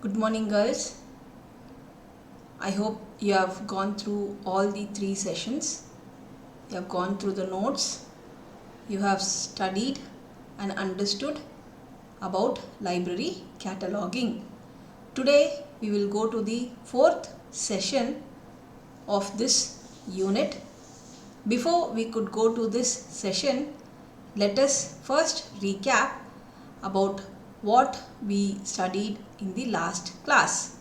Good morning, girls. I hope you have gone through all the 3 sessions. You have gone through the notes. You have studied and understood about library cataloging. Today we will go to the 4th session of this unit. Before we could go to this session, let us first recap about what we studied in the last class.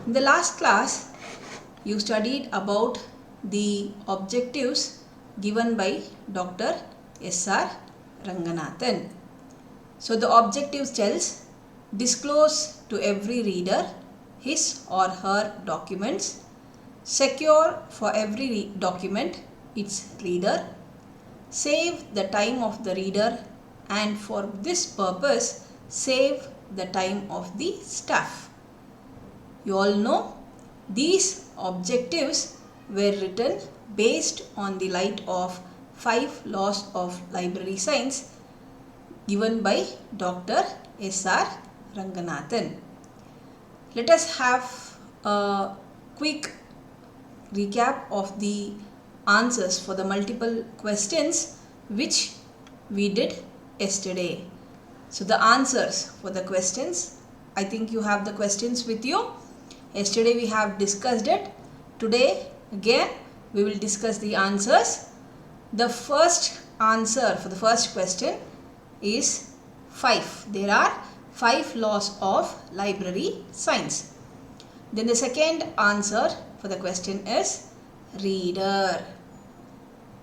In the last class, you studied about the objectives given by Dr. S.R. Ranganathan. So the objectives tells disclose to every reader his or her documents, secure for every document its reader, save the time of the reader, and for this purpose save the time of the staff. You all know these objectives were written based on the light of 5 laws of library science given by Dr. S.R. Ranganathan. Let us have a quick recap of the answers for the multiple questions which we did yesterday. So the answers for the questions, I think you have the questions with you. Yesterday we have discussed it. Today again we will discuss the answers. The first answer for the first question is 5. There are 5 laws of library science. Then the second answer for the question is reader.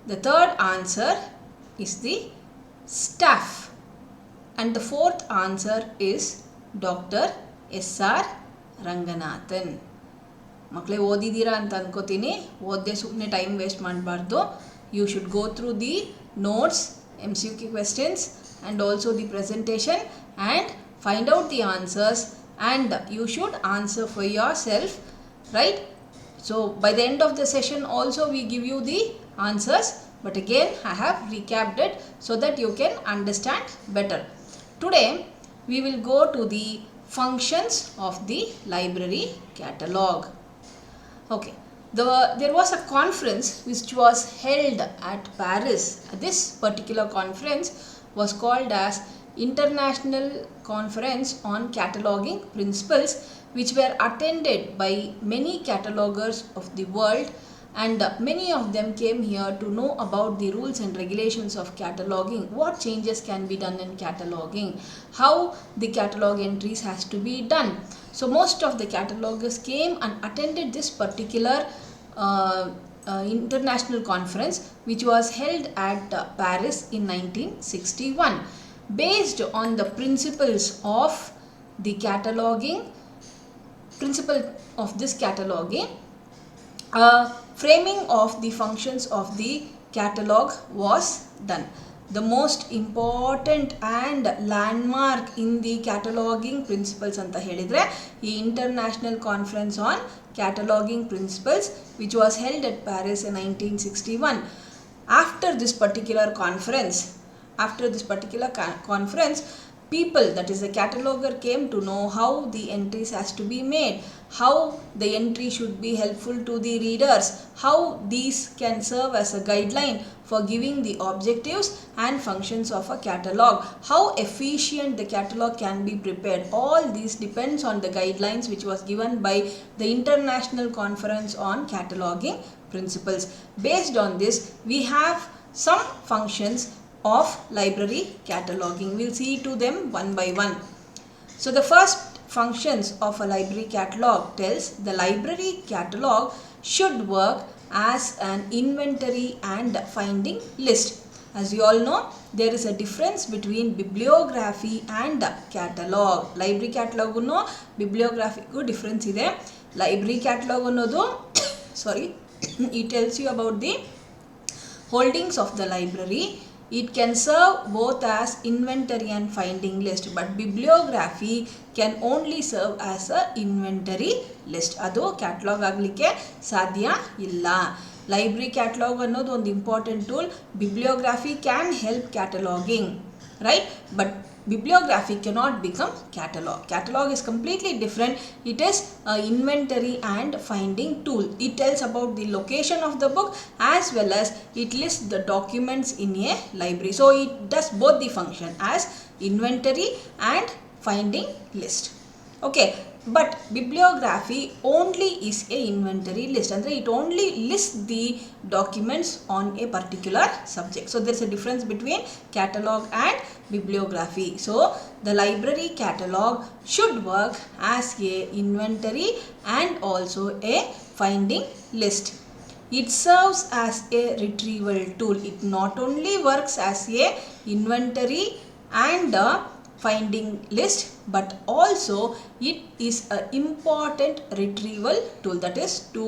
The third answer is the staff. And the fourth answer is Dr. S.R. Ranganathan. ಮಕ್ಕಳೇ ಓದಿದ್ದೀರಾ ಅಂತ ಅನ್ಕೋತೀನಿ. ಓದದೆ ಸುಮ್ಮನೆ time waste ಮಾಡಬಾರ್ದು. You should go through the notes, MCQ questions and also the presentation and find out the answers, and you should answer for yourself, right? So by the end of the session also we give you the answers, but again I have recapped it so that you can understand better. Today we will go to the functions of the library catalog. Okay, there was a conference which was held at Paris. This particular conference was called as International Conference on Cataloging Principles, which were attended by many catalogers of the world, and many of them came here to know about the rules and regulations of cataloging, what changes can be done in cataloging, how the catalog entries has to be done. So most of the catalogers came and attended this particular international conference which was held at Paris in 1961. Based on the principles of the cataloging, principle of this cataloging, framing of the functions of the catalog was done. The most important and landmark in the cataloging principles anta helidre ee International Conference on Cataloging Principles which was held at Paris in 1961. After this particular conference, people, that is the cataloger, came to know how the entries has to be made, how the entry should be helpful to the readers, how these can serve as a guideline for giving the objectives and functions of a catalog, how efficient the catalog can be prepared. All these depends on the guidelines which was given by the International Conference on Cataloging Principles. Based on this, we have some functions of library cataloging. We'll see to them one by one. So the first functions of a library catalog tells the library catalog should work as an inventory and finding list. As you all know, there is a difference between bibliography and catalog. Library catalog unno bibliography ku difference ide. Library catalog annodu it tells you about the holdings of the library. It can serve both as inventory and finding list, but bibliography can only serve as a inventory list. Adu catalog aglike sadhya illa. Library catalog ಅನ್ನೋದು ಒಂದು important tool. Bibliography can help cataloging, right? But bibliography cannot become catalog. Catalog is completely different. It is an inventory and finding tool. It tells about the location of the book as well as it lists the documents in a library. So it does both the function as inventory and finding list. Okay, but bibliography only is a inventory list, and it only lists the documents on a particular subject. So there is a difference between catalog and bibliography. So the library catalog should work as a inventory and also a finding list. It serves as a retrieval tool. It not only works as a inventory and a finding list, but also it is an important retrieval tool, that is to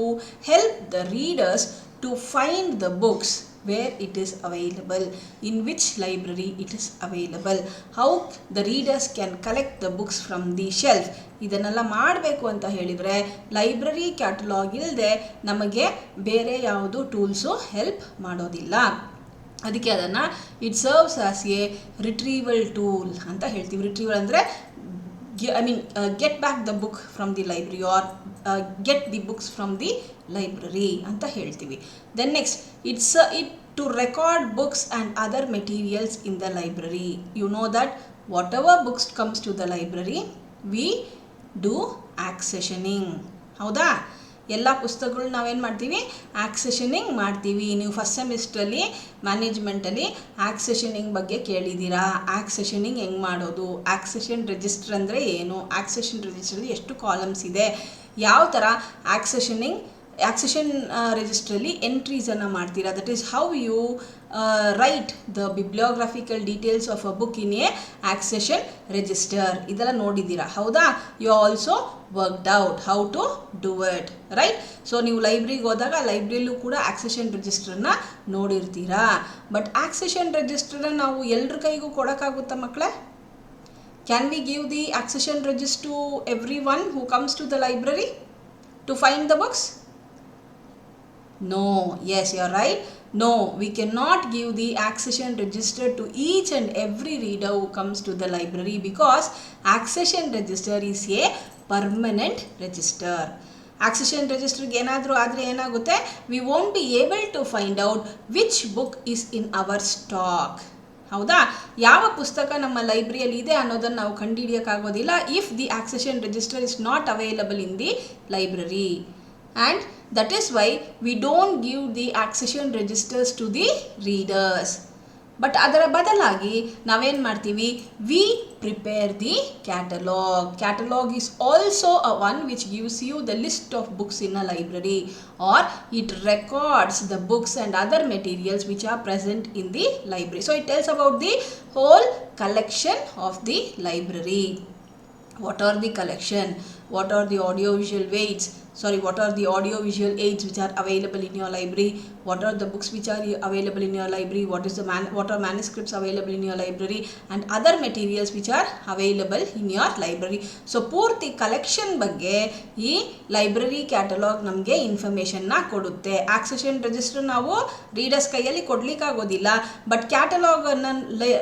help the readers to find the books where it is available, in which library it is available, how the readers can collect the books from the shelf. ಇದನ್ನೆಲ್ಲ ಮಾಡಬೇಕು ಅಂತ ಹೇಳಿದರೆ library catalogue ಇಲ್ಲದೆ ನಮಗೆ ಬೇರೆ ಯಾವುದು tools help ಮಾಡೋದಿಲ್ಲ. ಅದಕ್ಕೆ ಅದನ್ನು it serves as a retrieval tool ಅಂತ ಹೇಳ್ತೀವಿ. ರಿಟ್ರೀವಲ್ ಅಂದರೆ get back the book from the library or get the books from the library ಅಂತ ಹೇಳ್ತೀವಿ. Then next it to record books and other materials in the library. You know that what ever books comes to the library we do accessioning. ಹೌದಾ? ಎಲ್ಲ ಪುಸ್ತಕಗಳು ನಾವೇನು ಮಾಡ್ತೀವಿ? ಆಕ್ಸೆಷನಿಂಗ್ ಮಾಡ್ತೀವಿ. ನೀವು first ಸೆಮಿಸ್ಟ್ರಲ್ಲಿ ಮ್ಯಾನೇಜ್ಮೆಂಟಲ್ಲಿ ಆಕ್ಸೆಷನಿಂಗ್ ಬಗ್ಗೆ ಕೇಳಿದ್ದೀರಾ. ಆಕ್ಸೆಷನಿಂಗ್ ಹೆಂಗೆ ಮಾಡೋದು, ಆಕ್ಸೆಷನ್ ರಿಜಿಸ್ಟರ್ ಅಂದರೆ ಏನು, ಆಕ್ಸೆಷನ್ ರಿಜಿಸ್ಟ್ರಲ್ಲಿ ಎಷ್ಟು ಕಾಲಮ್ಸ್ ಇದೆ, ಯಾವ ಥರ ಆಕ್ಸೆಷನ್ ರಿಜಿಸ್ಟ್ರಲ್ಲಿ ಎಂಟ್ರೀಸನ್ನು ಮಾಡ್ತೀರಾ. That is how you write the bibliographical details of a book in a accession register. ಇದೆಲ್ಲ ನೋಡಿದ್ದೀರಾ. ಹೌದಾ? You also worked out how to do it, right? So ನೀವು ಲೈಬ್ರರಿಗೆ ಹೋದಾಗ ಲೈಬ್ರರಿಯಲ್ಲೂ ಕೂಡ ಆಕ್ಸೆಷನ್ ರಿಜಿಸ್ಟರ್ನ ನೋಡಿರ್ತೀರಾ. ಬಟ್ ಆಕ್ಸೆಷನ್ ರಿಜಿಸ್ಟರ್ನ ನಾವು ಎಲ್ರ ಕೈಗೂ ಕೊಡೋಕ್ಕಾಗುತ್ತಾ ಮಕ್ಕಳೇ? Can we give the accession register to everyone who comes to the library to find the books? No, yes, you are right. No, we cannot give the accession register to each and every reader who comes to the library because accession register is a permanent register. Accession register ಏನಾದರೂ ಆದರೆ ಏನಾಗುತ್ತೆ? We won't be able to find out which book is in our stock. ಹೌದಾ? ಯಾವ ಪುಸ್ತಕ ನಮ್ಮ ಲೈಬ್ರರಿಯಲ್ಲಿ ಇದೆ ಅನ್ನೋದನ್ನು ನಾವು ಕಂಡುಹಿಡಿಯೋಕ್ಕಾಗೋದಿಲ್ಲ if the accession register is not available in the library. And that is why we don't give the accession registers to the readers. But ಅದರ ಬದಲಾಗಿ ನಾವೇನು ಮಾಡ್ತೀವಿ? We prepare the catalog. Catalog is also a one which gives you the list of books in a library, or it records the books and other materials which are present in the library. So it tells about the whole collection of the library. What are the collection? What are the audiovisual aids? What are the audiovisual aids which are available in your library? What are the books which are available in your library? What are manuscripts available in your library? And other materials which are available in your library. So ಪೂರ್ತಿ collection ಬಗ್ಗೆ ಈ library catalogue ನಮಗೆ ಇನ್ಫಾರ್ಮೇಷನ್ನ ಕೊಡುತ್ತೆ. Accession register ನಾವು readers ಕೈಯಲ್ಲಿ ಕೊಡಲಿಕ್ಕಾಗೋದಿಲ್ಲ. But ಕ್ಯಾಟಲಾಗನ್ನು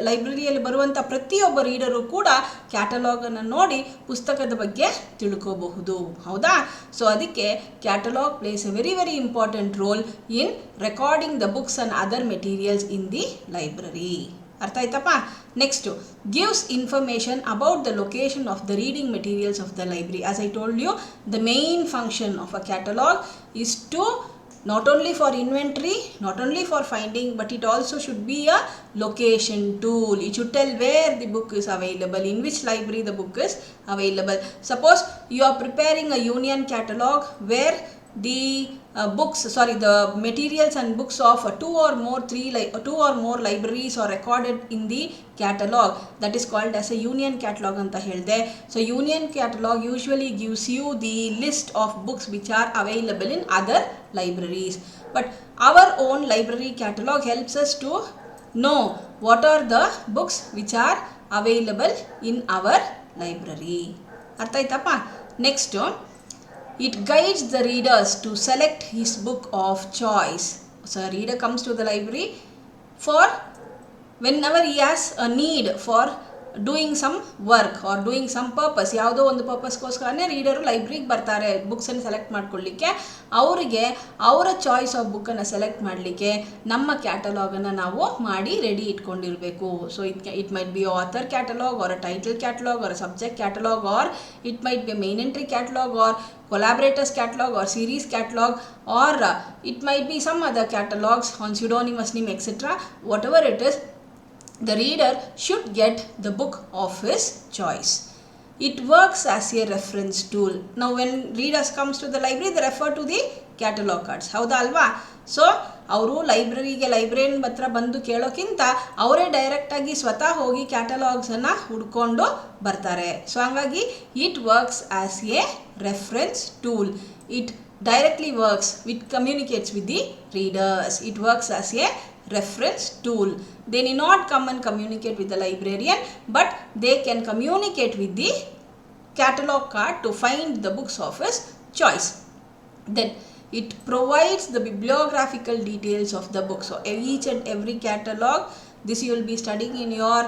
ಲೈಬ್ರರಿಯಲ್ಲಿ ಬರುವಂಥ ಪ್ರತಿಯೊಬ್ಬ reader ಕೂಡ ಕ್ಯಾಟಲಾಗನ್ನು ನೋಡಿ ಪುಸ್ತಕದ ಬಗ್ಗೆ ತಿಳ್ಕೋಬಹುದು. ಹೌದಾ? ಸೊ ಅದಕ್ಕೆ catalogue plays a very very important role in recording the books and other materials in the library. ಅರ್ಥ ಆಯ್ತಪ್ಪ? Next gives information about the location of the reading materials of the library. As I told you, the main function of a catalogue is to not only for inventory, not only for finding, but it also should be a location tool. It should tell where the book is available, in which library the book is available. Suppose you are preparing a union catalog where the the materials and books of two or more libraries are recorded in the catalog. That is called as a union catalog anta helde. So union catalog usually gives you the list of books which are available in other libraries. But our own library catalog helps us to know what are the books which are available in our library. Artha aitappa? Next, it guides the readers to select his book of choice. So a reader comes to the library for whenever he has a need for doing some work or doing some purpose, ಯಾವುದೋ ಒಂದು ಪರ್ಪಸ್ಗೋಸ್ಕರನೇ reader ಲೈಬ್ರರಿಗೆ ಬರ್ತಾರೆ ಬುಕ್ಸನ್ನು select ಮಾಡ್ಕೊಳ್ಳಿಕ್ಕೆ. ಅವರಿಗೆ ಅವರ choice of ಬುಕ್ಕನ್ನು select ಮಾಡಲಿಕ್ಕೆ ನಮ್ಮ ಕ್ಯಾಟಲಾಗನ್ನು ನಾವು ಮಾಡಿ ರೆಡಿ ಇಟ್ಕೊಂಡಿರಬೇಕು. So it might be author catalogue or a title catalogue or a subject catalogue or it might be main entry catalogue or collaborators catalog or series catalog or it might be some other catalogs on pseudonymous name etc. Whatever it is, the reader should get the book of his choice. It works as a reference tool. Now when readers comes to the library, they refer to the catalog cards. ಹೌದಾ ಅಲ್ವಾ? So ಅವರು librarian ಹತ್ರ ಬಂದು ಕೇಳೋಕ್ಕಿಂತ ಅವರೇ ಡೈರೆಕ್ಟಾಗಿ ಸ್ವತಃ ಹೋಗಿ ಕ್ಯಾಟಲಾಗ್ಸನ್ನು ಹುಡ್ಕೊಂಡು ಬರ್ತಾರೆ. ಸೊ ಹಂಗಾಗಿ it works as A reference tool. It directly works, it communicates with the readers. It works as a reference tool. They need not come and communicate with the librarian, but they can communicate with the catalog card to find the books of his choice. Then it provides the bibliographical details of the book. So each and every catalog, this you will be studying in your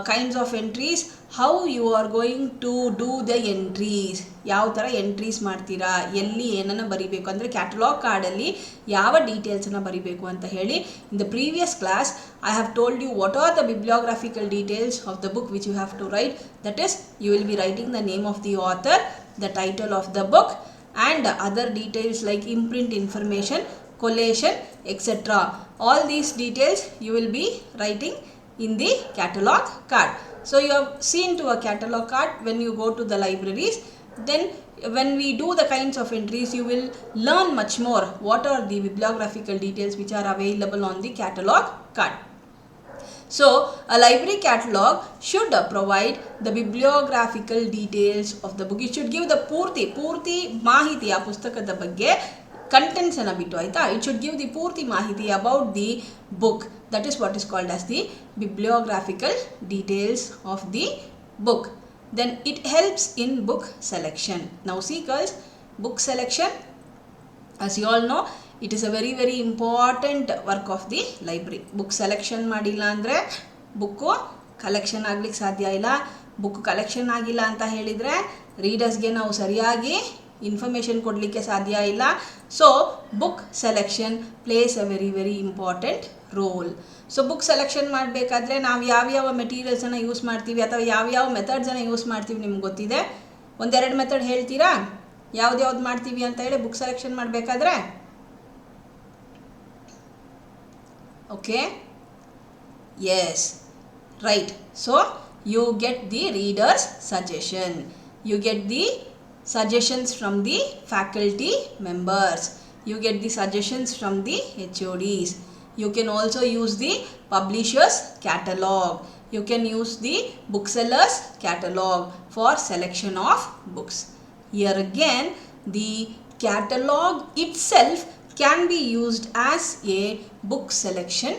kinds of entries, how you are going to do the entries, ಯಾವ ಥರ entries ಮಾಡ್ತೀರಾ, ಎಲ್ಲಿ ಏನನ್ನು ಬರಿಬೇಕು ಅಂದರೆ catalogue ಕಾರ್ಡಲ್ಲಿ ಯಾವ ಡೀಟೇಲ್ಸನ್ನು ಬರಿಬೇಕು ಅಂತ ಹೇಳಿ. In the previous class I have told you what are the bibliographical details of the book which you have to write. That is you will be writing the name of the author, the title of the book and other details like imprint information, collation, etc. All these details you will be writing in the catalog card. So you have seen to a catalog card when you go to the libraries. Then when we do the kinds of entries, you will learn much more what are the bibliographical details which are available on the catalog card. So a library catalog should provide the bibliographical details of the book. It should give the ಪೂರ್ತಿ ಮಾಹಿತಿ ಆ ಪುಸ್ತಕದ ಬಗ್ಗೆ, contents ಅನ್ನು ಬಿಟ್ಟು ಆಯ್ತಾ. It should give the ಪೂರ್ತಿ ಮಾಹಿತಿ about the book. That is what is called as the bibliographical details of the book. Then it helps in book selection. Now see girls, book selection, as you all know, it is a very very important work of the library. Book selection ಮಾಡಿಲ್ಲ ಅಂದರೆ book collection ಆಗ್ಲಿಕ್ಕೆ ಸಾಧ್ಯ ಇಲ್ಲ. Book collection ಆಗಿಲ್ಲ ಅಂತ ಹೇಳಿದರೆ ರೀಡರ್ಸ್ಗೆ ನಾವು ಸರಿಯಾಗಿ ಇನ್ಫಾರ್ಮೇಷನ್ ಕೊಡಲಿಕ್ಕೆ ಸಾಧ್ಯ ಇಲ್ಲ. So book selection place a very very important roll. So book selection ಮಾಡಬೇಕಾದ್ರೆ ನಾವು ಯಾವ್ಯಾವ ಮೆಟೀರಿಯಲ್ಸನ್ನು ಯೂಸ್ ಮಾಡ್ತೀವಿ ಅಥವಾ ಯಾವ್ಯಾವ ಮೆಥಡ್ಸನ್ನು ಯೂಸ್ ಮಾಡ್ತೀವಿ ನಿಮ್ಗೆ ಗೊತ್ತಿದೆ? ಒಂದೆರಡು ಮೆಥಡ್ ಹೇಳ್ತೀರಾ ಯಾವ್ದು ಮಾಡ್ತೀವಿ ಅಂತ ಹೇಳಿ ಬುಕ್ ಸೆಲೆಕ್ಷನ್ ಮಾಡಬೇಕಾದ್ರೆ? Okay, yes, right. So you get the reader's suggestion, you get the suggestions from the faculty members, you get the suggestions from the HODs. You can also use the publisher's catalog, you can use the bookseller's catalog for selection of books. Here again the catalog itself can be used as a book selection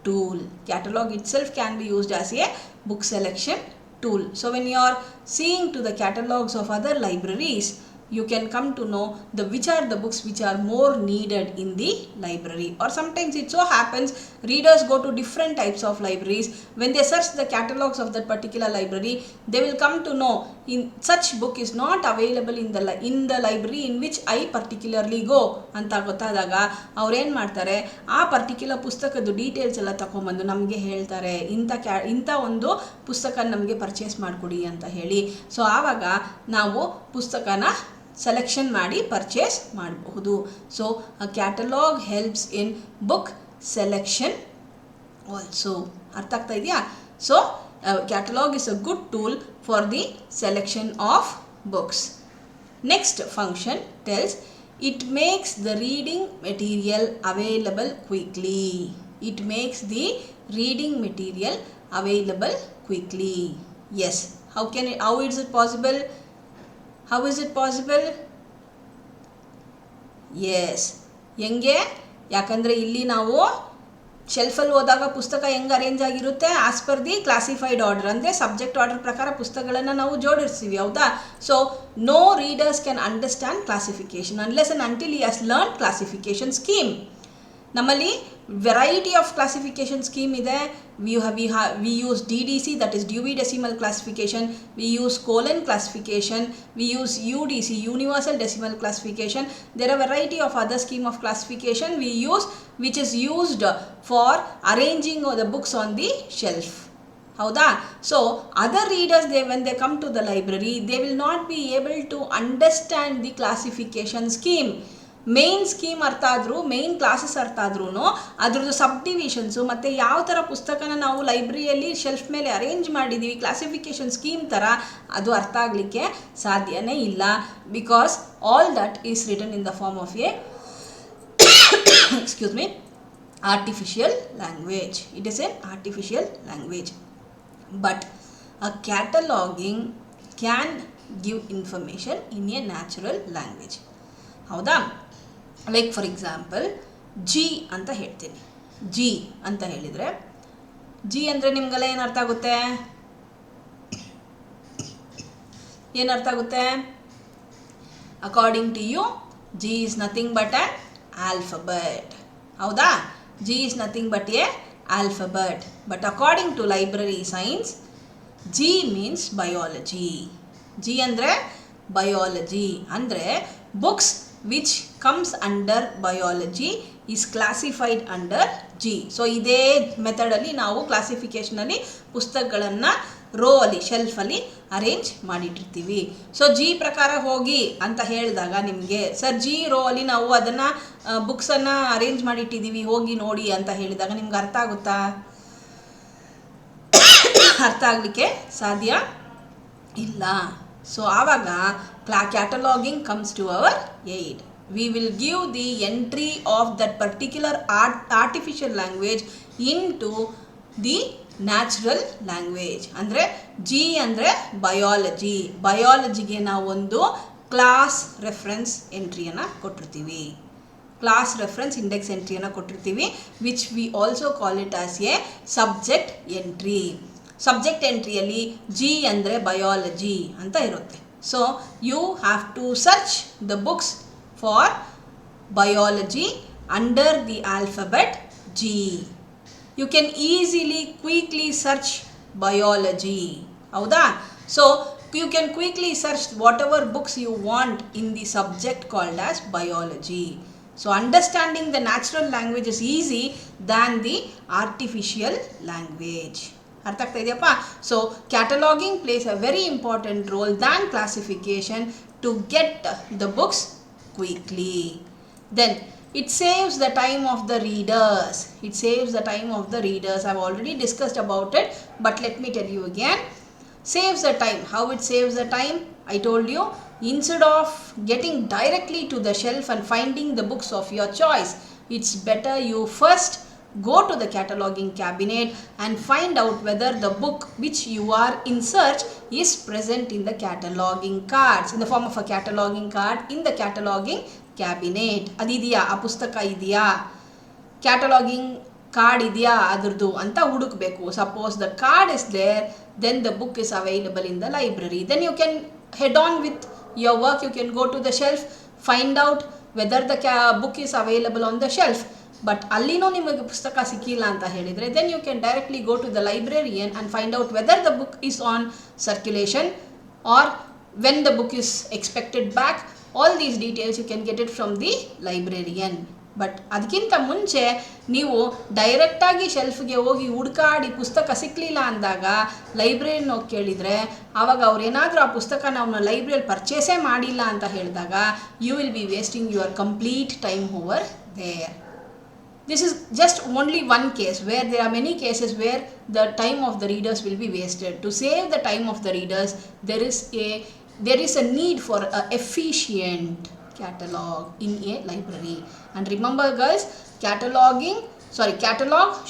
tool. Catalog itself can be used as a book selection tool. So when you are seeing to the catalogs of other libraries, you can come to know which are the books which are more needed in the library. Or sometimes it so happens readers go to different types of libraries. When they search the catalogs of that particular library, they will come to know in such book is not available in the library in which I particularly go ಅಂತ ಗೊತ್ತಾದಾಗ ಅವ್ರು ಏನು ಮಾಡ್ತಾರೆ, ಆ particular ಪುಸ್ತಕದ details ಎಲ್ಲ ತಗೊಂಬಂದು ನಮಗೆ ಹೇಳ್ತಾರೆ, ಇಂಥ ಒಂದು ಪುಸ್ತಕ ನಮಗೆ ಪರ್ಚೇಸ್ ಮಾಡಿಕೊಡಿ ಅಂತ ಹೇಳಿ. ಸೊ ಆವಾಗ ನಾವು ಪುಸ್ತಕನ ಸೆಲೆಕ್ಷನ್ ಮಾಡಿ ಪರ್ಚೇಸ್ ಮಾಡಬಹುದು. So a catalogue helps in book selection also. ಅರ್ಥ ಆಗ್ತಾ ಇದೆಯಾ? So catalogue is a good tool for the selection of books. Next function tells it makes the reading material available quickly. It makes the reading material available quickly. Yes. How is it possible? How is it possible? Yes. ಹೆಂಗೆ? ಯಾಕಂದರೆ ಇಲ್ಲಿ ನಾವು ಶೆಲ್ಫಲ್ಲಿ ಹೋದಾಗ ಪುಸ್ತಕ ಹೆಂಗೆ arrange ಆಗಿರುತ್ತೆ as per the classified order, ಅಂದರೆ subject order ಪ್ರಕಾರ ಪುಸ್ತಕಗಳನ್ನು ನಾವು ಜೋಡಿಸ್ತೀವಿ. ಹೌದಾ? So no readers can understand classification unless and until he has learn classification scheme. ನಮ್ಮಲ್ಲಿ variety of classification scheme ಇದೆ. We use DDC, that is Dewey Decimal Classification. We use colon classification. We use UDC, Universal Decimal Classification. There are variety of other scheme of classification we use, which is used for arranging the books on the shelf. ಹೌದಾ? So other readers when they come to the library, they will not be able to understand the classification scheme. Main scheme ಅರ್ಥ ಆದರೂ, main classes ಅರ್ಥ ಆದ್ರೂ ಅದ್ರದ್ದು ಸಬ್ divisions ಮತ್ತು ಯಾವ ಥರ ಪುಸ್ತಕನ ನಾವು ಲೈಬ್ರರಿಯಲ್ಲಿ ಶೆಲ್ಫ್ ಮೇಲೆ ಅರೇಂಜ್ ಮಾಡಿದ್ದೀವಿ ಕ್ಲಾಸಿಫಿಕೇಷನ್ ಸ್ಕೀಮ್ ಥರ, ಅದು ಅರ್ಥ ಆಗಲಿಕ್ಕೆ ಸಾಧ್ಯನೇ ಇಲ್ಲ. Because all that is written in the form of a excuse me artificial language. It is an artificial language. But a cataloging can give information in a natural language. ಹೌದಾ? Like for example G ಅಂತ ಹೇಳ್ತೀನಿ. G ಅಂತ ಹೇಳಿದರೆ, G ಅಂದರೆ ನಿಮಗೆಲ್ಲ ಏನರ್ಥ ಆಗುತ್ತೆ? ಏನರ್ಥ ಆಗುತ್ತೆ? According to you, G is nothing but an alphabet. ಹೌದಾ? G is nothing but a alphabet. But according to library science, G means biology. G andre biology. Andre books which comes under biology is classified under G. So ಇದೇ ಮೆಥಡಲ್ಲಿ ನಾವು ಕ್ಲಾಸಿಫಿಕೇಷನಲ್ಲಿ ಪುಸ್ತಕಗಳನ್ನು rho ಅಲ್ಲಿ ಶೆಲ್ಫಲ್ಲಿ arrange ಮಾಡಿಟ್ಟಿರ್ತೀವಿ. So G ಪ್ರಕಾರ ಹೋಗಿ ಅಂತ ಹೇಳಿದಾಗ ನಿಮಗೆ, sir G rho ಅಲ್ಲಿ ನಾವು ಅದನ್ನು ಬುಕ್ಸನ್ನು ಅರೇಂಜ್ ಮಾಡಿಟ್ಟಿದ್ದೀವಿ ಹೋಗಿ ನೋಡಿ ಅಂತ ಹೇಳಿದಾಗ ನಿಮ್ಗೆ ಅರ್ಥ ಆಗುತ್ತಾ? ಅರ್ಥ ಆಗಲಿಕ್ಕೆ ಸಾಧ್ಯ ಇಲ್ಲ. ಸೊ ಆವಾಗ cataloguing comes to our aid. We will give the entry of that particular artificial language into the natural language. ಅಂದರೆ ಜಿ ಅಂದರೆ ಬಯಾಲಜಿ. ಬಯಾಲಜಿಗೆ ನಾವು ಒಂದು ಕ್ಲಾಸ್ ರೆಫರೆನ್ಸ್ ಎಂಟ್ರಿಯನ್ನು ಕೊಟ್ಟಿರ್ತೀವಿ, ಕ್ಲಾಸ್ ರೆಫರೆನ್ಸ್ ಇಂಡೆಕ್ಸ್ ಎಂಟ್ರಿಯನ್ನು ಕೊಟ್ಟಿರ್ತೀವಿ, which we also call it as a subject entry. Subject ಎಂಟ್ರಿಯಲ್ಲಿ G ಅಂದರೆ biology ಅಂತ ಇರುತ್ತೆ. So you have to search the books for biology under the alphabet G. You can easily, quickly search biology. ಹೌದಾ? So you can quickly search whatever books you want in the subject called as biology. So understanding the natural language is easy than the artificial language. ಅರ್ಥ ಆಗ್ತಾ ಇದೆಯಪ್ಪ? So cataloguing plays a very important role than classification to get the books quickly. Then it saves the time of the readers. It saves the time of the readers. I've already discussed about it, but let me tell you again. Saves the time. How it saves the time? I told you, instead of getting directly to the shelf and finding the books of your choice, it's better you first go to the cataloging cabinet and find out whether the book which you are in search is present in the cataloging cards, in the form of a cataloging card in the cataloging cabinet. ಅದಿದೆಯಾ, ಆ ಪುಸ್ತಕ ಇದೆಯಾ, cataloguing card ಇದೆಯಾ ಅದರದ್ದು ಅಂತ ಹುಡುಕಬೇಕು. Suppose the card is there, then the book is available in the library. Then you can head on with your work. You can go to the shelf, find out whether the book is available on the shelf. But ಅಲ್ಲಿನೂ ನಿಮಗೆ ಪುಸ್ತಕ ಸಿಕ್ಕಿಲ್ಲ ಅಂತ ಹೇಳಿದರೆ, then you can directly go to the librarian and find out whether the book is on circulation or when the book is expected back. All these details you can get it from the librarian. But ಅದಕ್ಕಿಂತ ಮುಂಚೆ ನೀವು ಡೈರೆಕ್ಟಾಗಿ ಶೆಲ್ಫ್ಗೆ ಹೋಗಿ ಹುಡುಕಾಡಿ ಪುಸ್ತಕ ಸಿಕ್ಕಲಿಲ್ಲ ಅಂದಾಗ ಲೈಬ್ರರಿನ ಹೋಗಿ ಕೇಳಿದರೆ, ಆವಾಗ ಅವ್ರು ಏನಾದರೂ ಆ ಪುಸ್ತಕ ನಾವು ಲೈಬ್ರರಿಯಲ್ಲಿ ಪರ್ಚೇಸೇ ಮಾಡಿಲ್ಲ ಅಂತ ಹೇಳಿದಾಗ you will be wasting your complete time over there. This is just only one case where there are many cases where the time of the readers will be wasted. To save the time of the readers, there is a need for an efficient catalog in a library. And remember guys, catalog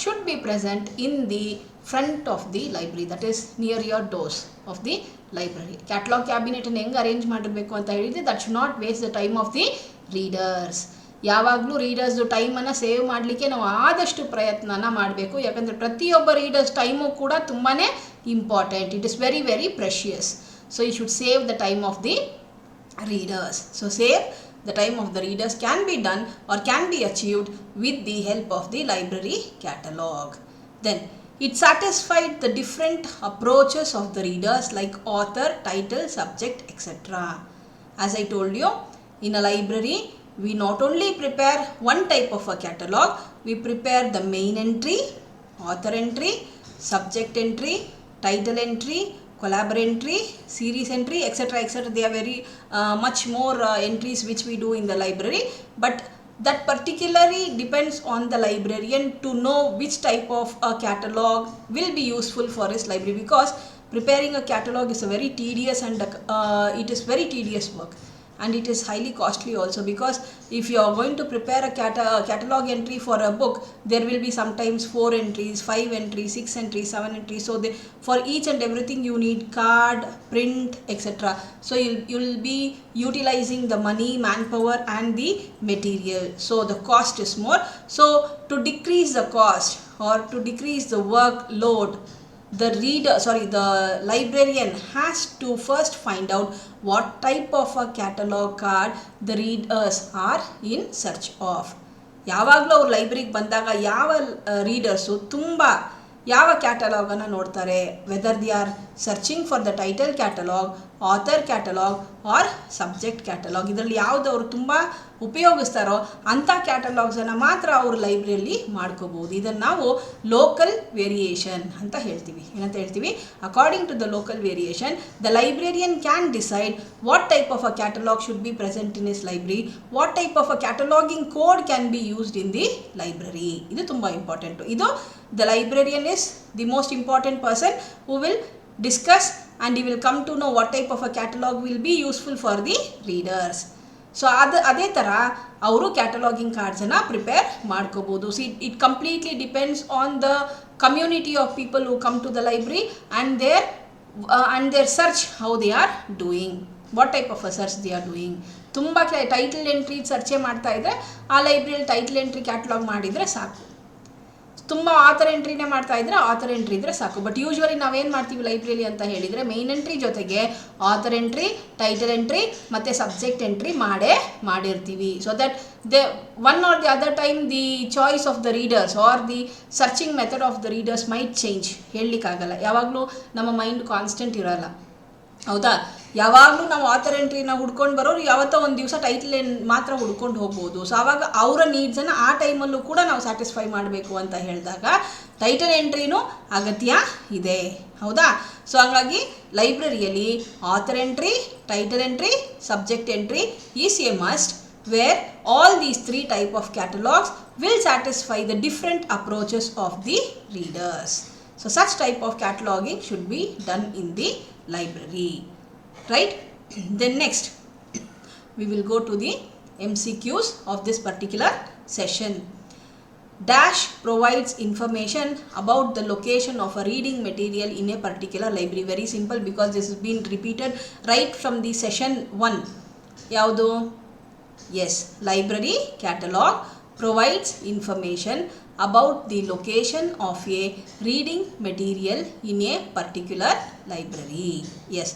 should be present in the front of the library, that is near your doors of the library. Catalog cabinet ಅನ್ನು ಹೆಂಗೆ arrange ಮಾಡಿರಬೇಕು ಅಂತ ಹೇಳಿದರೆ, that should not waste the time of the readers. ಯಾವಾಗಲೂ ರೀಡರ್ಸ್ದು ಟೈಮನ್ನು save ಮಾಡಲಿಕ್ಕೆ ನಾವು ಆದಷ್ಟು ಪ್ರಯತ್ನನ ಮಾಡಬೇಕು. ಯಾಕಂದರೆ ಪ್ರತಿಯೊಬ್ಬ ರೀಡರ್ಸ್ ಟೈಮು ಕೂಡ ತುಂಬಾ important. It is very very precious. So you should save the time of the readers. So save the time of the readers can be done or can be achieved with the help of the library catalog. Then it satisfied the different approaches of the readers like author, title, subject, etc. As I told you, in a library we not only prepare one type of a catalog, we prepare the main entry, author entry, subject entry, title entry, collaborator entry, series entry, etc. etc. They are very much more entries which we do in the library, but that particularly depends on the librarian to know which type of a catalog will be useful for his library, because preparing a catalog is a very tedious and it is very tedious work, and it is highly costly also, because if you are going to prepare a catalog entry for a book, there will be sometimes 4 entries, 5 entries, 6 entries, 7 entries. So for each and everything you need card, print, etc. So you will be utilizing the money, manpower and the material, so the cost is more. So to decrease the cost or to decrease the workload, the librarian has to first find out what type of a catalog card the readers are in search of. ಯಾವಾಗಲೂ ಅವ್ರು ಲೈಬ್ರರಿಗೆ ಬಂದಾಗ ಯಾವ readers ತುಂಬ ಯಾವ ಕ್ಯಾಟಲಾಗನ್ನು ನೋಡ್ತಾರೆ, whether the are searching for the title catalogue, author catalogue or subject catalogue, ಇದರಲ್ಲಿ ಯಾವುದು ಅವರು ತುಂಬ ಉಪಯೋಗಿಸ್ತಾರೋ ಅಂಥ ಕ್ಯಾಟಲಾಗ್ಸನ್ನು ಮಾತ್ರ ಅವರು ಲೈಬ್ರರಿಯಲ್ಲಿ ಮಾಡ್ಕೋಬೋದು. ಇದನ್ನು ನಾವು ಲೋಕಲ್ ವೇರಿಯೇಷನ್ ಅಂತ ಹೇಳ್ತೀವಿ. ಏನಂತ ಹೇಳ್ತೀವಿ? According to the local variation, the librarian can decide what type of a catalogue should be present in is library, what type of a cataloguing code can be used in the library. ಇದು ತುಂಬ important. ಇದು the librarian is the most important person who will discuss and he will come to know what type of a catalog will be useful for the readers. So ಅದೇ ಥರ ಅವರು cataloguing ಕಾರ್ಡ್ಸನ್ನು prepare ಮಾಡ್ಕೋಬೋದು. See it completely depends on the community of people who come to the library and their search how they are doing, what type of a search they are doing. ತುಂಬ title entry ಸರ್ಚೇ ಮಾಡ್ತಾ ಇದ್ದರೆ ಆ ಲೈಬ್ರರಿಯಲ್ಲಿ title entry catalogue ಮಾಡಿದರೆ ಸಾಕು. ತುಂಬ author ಎಂಟ್ರಿನೇ ಮಾಡ್ತಾ ಇದ್ದರೆ ಆಥರ್ ಎಂಟ್ರಿ ಇದ್ದರೆ ಸಾಕು. ಬಟ್ ಯೂಶ್ವಲಿ ನಾವೇನು ಮಾಡ್ತೀವಿ ಲೈಬ್ರರಿಲಿ ಅಂತ ಹೇಳಿದರೆ, ಮೇನ್ ಎಂಟ್ರಿ ಜೊತೆಗೆ ಆಥರ್ ಎಂಟ್ರಿ, ಟೈಟಲ್ ಎಂಟ್ರಿ ಮತ್ತು ಸಬ್ಜೆಕ್ಟ್ ಎಂಟ್ರಿ ಮಾಡಿರ್ತೀವಿ. So that one or the other time the choice of the readers or the searching method of the readers might change. ಹೇಳಲಿಕ್ಕಾಗಲ್ಲ, ಯಾವಾಗಲೂ ನಮ್ಮ ಮೈಂಡ್ ಕಾನ್ಸ್ಟೆಂಟ್ ಇರೋಲ್ಲ, ಹೌದಾ? ಯಾವಾಗಲೂ ನಾವು ಆಥರ್ ಎಂಟ್ರಿನ ಹುಡ್ಕೊಂಡು ಬರೋರು ಯಾವತ್ತೋ ಒಂದು ದಿವಸ ಟೈಟಲ್ ಮಾತ್ರ ಹುಡ್ಕೊಂಡು ಹೋಗ್ಬೋದು. ಸೊ ಆವಾಗ ಅವರ ನೀಡ್ಸನ್ನು ಆ ಟೈಮಲ್ಲೂ ಕೂಡ ನಾವು ಸ್ಯಾಟಿಸ್ಫೈ ಮಾಡಬೇಕು ಅಂತ ಹೇಳಿದಾಗ ಟೈಟಲ್ ಎಂಟ್ರಿನೂ ಅಗತ್ಯ ಇದೆ, ಹೌದಾ? ಸೊ ಹಾಗಾಗಿ ಲೈಬ್ರರಿಯಲ್ಲಿ author entry, title entry, subject entry is a must, where all these 3 type of catalogs will satisfy the different approaches of the readers. So such type of cataloging should be done in the library, right? Then next we will go to the MCQs of this particular session. Dash provides information about the location of a reading material in a particular library. Very simple, because this has been repeated right from the session 1. Yavdu? Yes, library catalog provides information about the location of a reading material in a particular library. Yes,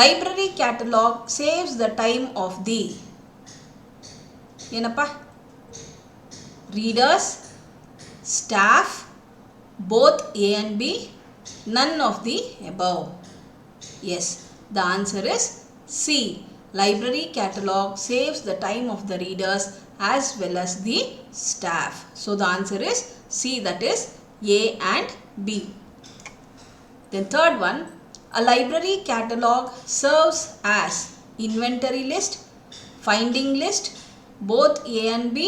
library catalog saves the time of the ಏನಪ್ಪ readers, staff, both A and B, none of the above. Yes, the answer is C. Library catalog saves the time of the readers as well as the staff. So the answer is C, that is A and B. Then third one, a library catalog serves as inventory list, finding list, both A and B,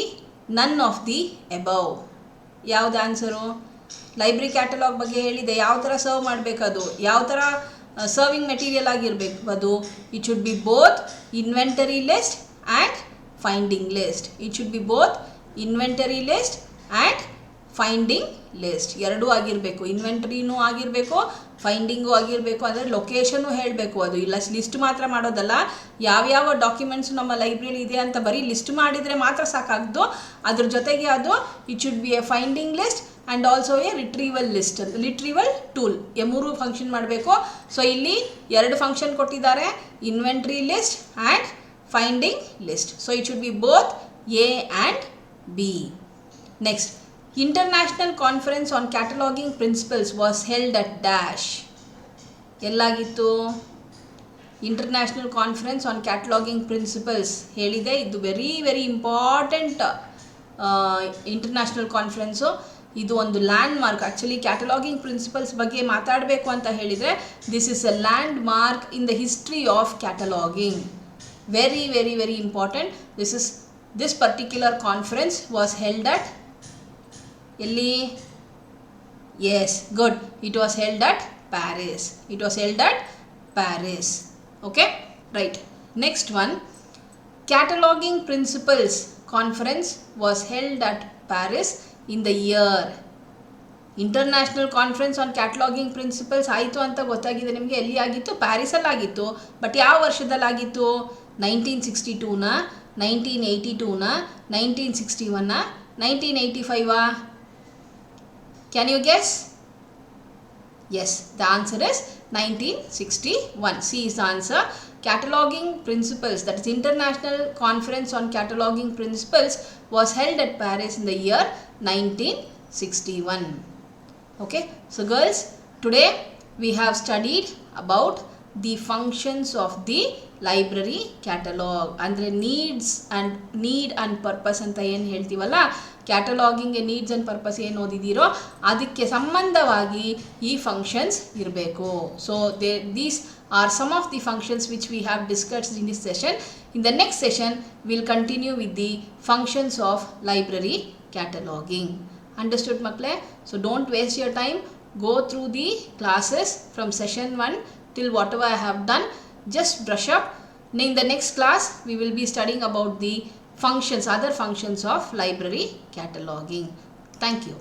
none of the above. ಯಾವ್ದು answer? Library catalogue ಬಗ್ಗೆ ಹೇಳಿದೆ, ಯಾವ ಥರ serve ಮಾಡಬೇಕದು, ಯಾವ ಥರ serving material ಆಗಿರಬೇಕು ಅದು. It should be both inventory list and finding list. It should be both inventory list and finding list, ಎರಡೂ ಆಗಿರಬೇಕು. ಇನ್ವೆಂಟರಿನೂ ಆಗಿರಬೇಕು, ಫೈಂಡಿಂಗು ಆಗಿರಬೇಕು. ಅಂದರೆ ಲೊಕೇಶನ್ನು ಹೇಳಬೇಕು. ಅದು ಇಲ್ಲ ಲಿಸ್ಟ್ ಮಾತ್ರ ಮಾಡೋದಲ್ಲ, ಯಾವ್ಯಾವ ಡಾಕ್ಯುಮೆಂಟ್ಸು ನಮ್ಮ ಲೈಬ್ರರಿಲಿ ಇದೆ ಅಂತ ಬರೀ ಲಿಸ್ಟ್ ಮಾಡಿದರೆ ಮಾತ್ರ ಸಾಕಾಗ್ದು. ಅದ್ರ ಜೊತೆಗೆ ಅದು it should be A finding list and also A retrieval list, retrieval tool, ಮೂರು ಫಂಕ್ಷನ್ ಮಾಡಬೇಕು. ಸೊ ಇಲ್ಲಿ 2 ಫಂಕ್ಷನ್ ಕೊಟ್ಟಿದ್ದಾರೆ, inventory list and finding list. So it should be both A and B. Next, International Conference on Cataloging Principles was held at dash. ಎಲ್ಲಾಗಿತ್ತು? International conference on cataloguing principles ಹೇಳಿದೆ. ಇದು very very important international conference. ಇದು ಒಂದು landmark. Actually cataloguing principles ಬಗ್ಗೆ ಮಾತಾಡಬೇಕು ಅಂತ ಹೇಳಿದರೆ this is a landmark in the history of cataloguing. Very very very important. This particular conference was held at ಎಲ್ಲಿ? Yes, good. It was held at Paris. It was held at Paris. Okay, right. Next one, Cataloging Principles Conference was held at Paris in the year. International conference on cataloguing principles ಆಯಿತು ಅಂತ ಗೊತ್ತಾಗಿದೆ ನಿಮಗೆ. ಎಲ್ಲಿ ಆಗಿತ್ತು? ಪ್ಯಾರಿಸಲ್ಲಿ ಆಗಿತ್ತು. But ಯಾವ ವರ್ಷದಲ್ಲಾಗಿತ್ತು? 1962ನ, 1982ನ, 1961ನ, 1985? Can you guess? Yes, the answer is 1961. C is the answer. Cataloging Principles, that is International Conference on Cataloging Principles, was held at Paris in the year 1961. Okay, so girls, today we have studied about the functions of the library catalog. ಅಂದರೆ need and purpose ಅಂತ ಏನು ಹೇಳ್ತೀವಲ್ಲ, ಕ್ಯಾಟಲಾಗಿಂಗ್ಗೆ needs and purpose ಏನು ಓದಿದ್ದೀರೋ ಅದಕ್ಕೆ ಸಂಬಂಧವಾಗಿ ಈ functions ಇರಬೇಕು. So these are some of the functions which we have discussed in this session. In the next session will continue with the functions of library cataloguing. Understood ಮಕ್ಕಳೇ? So don't waste your time. Go through the classes from session 1 till whatever I have done. Just brush up. In the next class, we will be studying about the functions, other functions of library cataloging. Thank you.